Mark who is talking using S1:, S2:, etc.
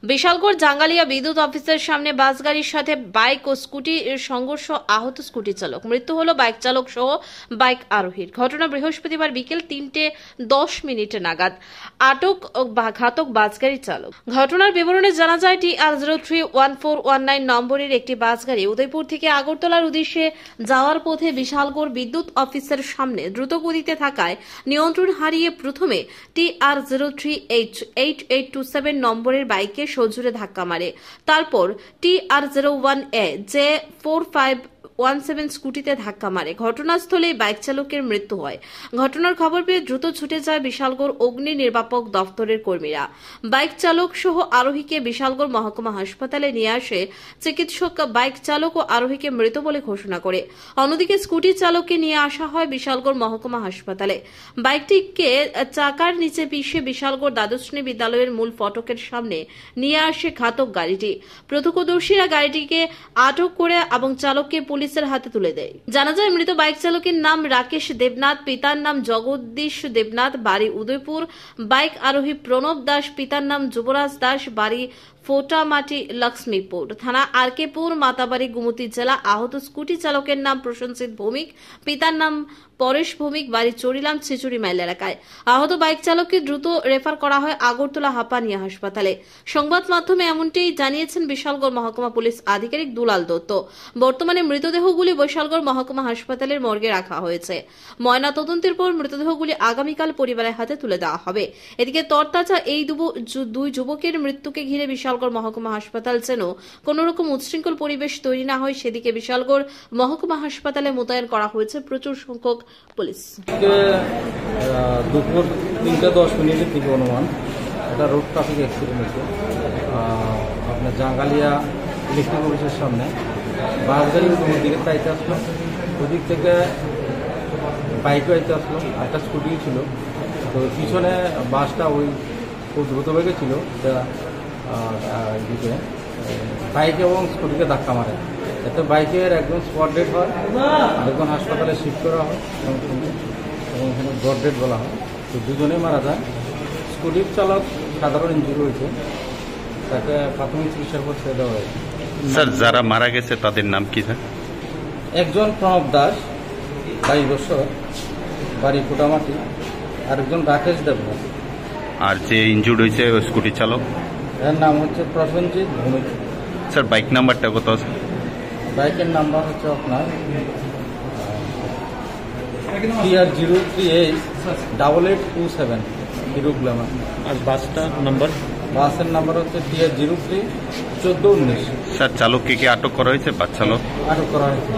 S1: বিশালগড় জাঙ্গালিয়া বিদ্যুৎ অফিসের সামনে বাস গাড়ির সাথে বাইক ও স্কুটি সংঘর্ষ, আহত স্কুটি চালক। মৃত্যু হলো বাইক চালক সহ বাইক আরোহীর। ঘটনা বৃহস্পতিবার বিকেল 3:10 নাগাদ। আটক ঘাতক বাস গাড়ি চালক। ঘটনার বিবরণে জানা যায়, TR031419 নম্বরের একটি বাস গাড়ি উদয়পুর থেকে আগরতলার উদ্দেশ্যে যাওয়ার পথে বিশালগড় বিদ্যুৎ অফিসের সামনে দ্রুত গতিতে থাকায় নিয়ন্ত্রণ হারিয়ে প্রথমে TR038827 নম্বরের বাইকে সজোরে ধাক্কা মারে। তারপর TR01A J4517 স্কুটিতে ধাক্কা মারে। ঘটনাস্থলে বাইক চালকের মৃত্যু হয়। ঘটনার খবর পেয়ে দ্রুত ছুটে যায় বিশালগড় অগ্নি নির্বাপক দপ্তরের কর্মীরা। বাইক চালক সহ আরোহীকে বিশালগড় মহকুমা হাসপাতালে নিয়ে আসে চিকিৎসক। বাইক চালক ও আরোহীকে মৃত বলে ঘোষণা করে। অন্যদিকে স্কুটি চালককে নিয়ে আসা হয় বিশালগড় মহকুমা হাসপাতালে। বাইকটিকে চাকার নিচে পিষে বিশালগড় দ্বাদশ শ্রেণী বিদ্যালয়ের মূল ফটকের সামনে নিয়ে আসে ঘাতক গাড়িটি। প্রত্যক্ষদর্শীরা গাড়িটিকে আটক করে এবং চালককে পুলিশের হাতে তুলে দেয়। জানা যায়, মৃত বাইক চালকের নাম রাকেশ দেবনাথ, পিতার নাম জগদীশ দেবনাথ, বাড়ি উদয়পুর। বাইক আরোহী প্রণব দাস, পিতার নাম যুবরাজ দাস, বাড়ি ফোটামাটি, লক্ষ্মীপুর থানা, আরকেপুর, মাতাবাড়ি, গুমতি জেলা। আহত স্কুটি চালকের নাম প্রশান্তিত ভৌমিক, পিতার নাম পরেশ ভৌমিক, বাড়ি চরিলাম, ছিচুড়ি মাইল এলাকায়। আহত বাইক চালককে দ্রুত রেফার করা হয় আগরতলা হাঁপানিয়া হাসপাতালে। সংবাদ মাধ্যমে এমনটাই জানিয়েছেন বিশালগড় মহকুমা পুলিশ আধিকারিক দুলাল দত্ত। বর্তমানে মৃতদেহগুলি বিশালগড় মহকুমা হাসপাতালের মর্গে রাখা হয়েছে। ময়না তদন্তের পর মৃতদেহগুলি আগামীকাল পরিবারের হাতে তুলে দেওয়া হবে। এদিকে তরতাজা এই দুই যুবকের মৃত্যুকে ঘিরে বিশালগড় মহকুমা হাসপাতাল যেন কোন রকম উচ্ছৃঙ্খল পরিবেশ তৈরি না হয়, সেদিকে বিশালগড় মহকুমা হাসপাতালে মোতায়েন করা হয়েছে প্রচুর সংখ্যক পুলিশ।
S2: দুপুর 3:10 থেকে অনুমান এটা রোড ট্রাফিক অ্যাক্সিডেন্ট হয়েছে। আপনার জাঙ্গালিয়া ইলেকট্রিক অফিসের সামনে বাস গাড়ি ওর দিকে চাইতে আসলো, ওদিক থেকে বাইকও আইতে আসলো, একটা স্কুটি ছিল। তো পিছনে বাসটা ওই খুব দ্রুত বেগে ছিল, দিকে বাইক এবং স্কুটিকে ধাক্কা মারে। এতে বাইকের একজন স্পট ডেড হয়, আরেকজন হাসপাতালে শিফট করা হয় এবং এখানে ব্রড ডেড বলা হয়। তো দুজনেই মারা যায়। স্কুটির চালক সাধারণ ইনজুরি হয়েছে, তাকে প্রাথমিক চিকিৎসার পর ছেড়ে দেওয়া হয়েছে।
S3: স্যার, যারা মারা গেছে তাদের নাম কি স্যার?
S2: একজন প্রণব দাস, 22 বছর, বাড়ি ফোটামাটি। আরেকজন রাকেশ দেবনাথ।
S3: আর যে ইনজুর্ড হয়েছে স্কুটি চালক,
S2: এর নাম হচ্ছে প্রসেনজিৎ ভৌমিক।
S3: স্যার, বাইক নাম্বারটা কত আছে?
S2: বাইকের নাম্বার হচ্ছে আপনার TR038827 হিরো গ্ল্যামার।
S3: আর বাসটার নাম্বার?
S2: বাসের নাম্বার হচ্ছে TR031419।
S3: স্যার, চালককে কি আটক করা হয়েছে? বাস চালক
S2: আটক করা হয়েছে।